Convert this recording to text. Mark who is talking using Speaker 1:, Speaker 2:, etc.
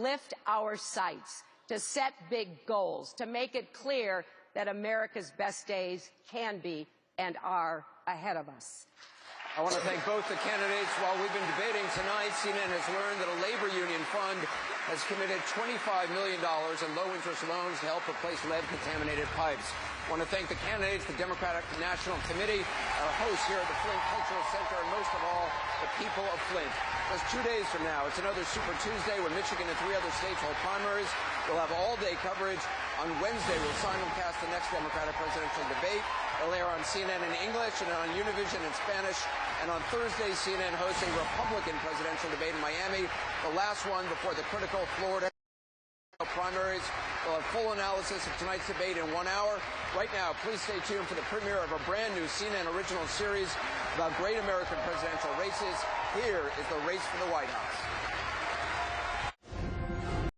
Speaker 1: lift our sights, to set big goals, to make it clear that America's best days can be and are ahead of us.
Speaker 2: I want to thank both the candidates. While we've been debating tonight, CNN has learned that a labor union fund has committed $25 million in low-interest loans to help replace lead-contaminated pipes. I want to thank the candidates, the Democratic National Committee, our hosts here at the Flint Cultural Center, and most of all, the people of Flint. Just 2 days from now, it's another Super Tuesday when Michigan and 3 other states hold primaries. We'll have all-day coverage. On Wednesday, we'll simulcast the next Democratic presidential debate. It'll air on CNN in English and on Univision in Spanish. And on Thursday, CNN hosts a Republican presidential debate in Miami, the last one before the critical Florida primaries. We'll have full analysis of tonight's debate in 1 hour. Right now, please stay tuned for the premiere of a brand new CNN original series about great American presidential races. Here is the race for the White House.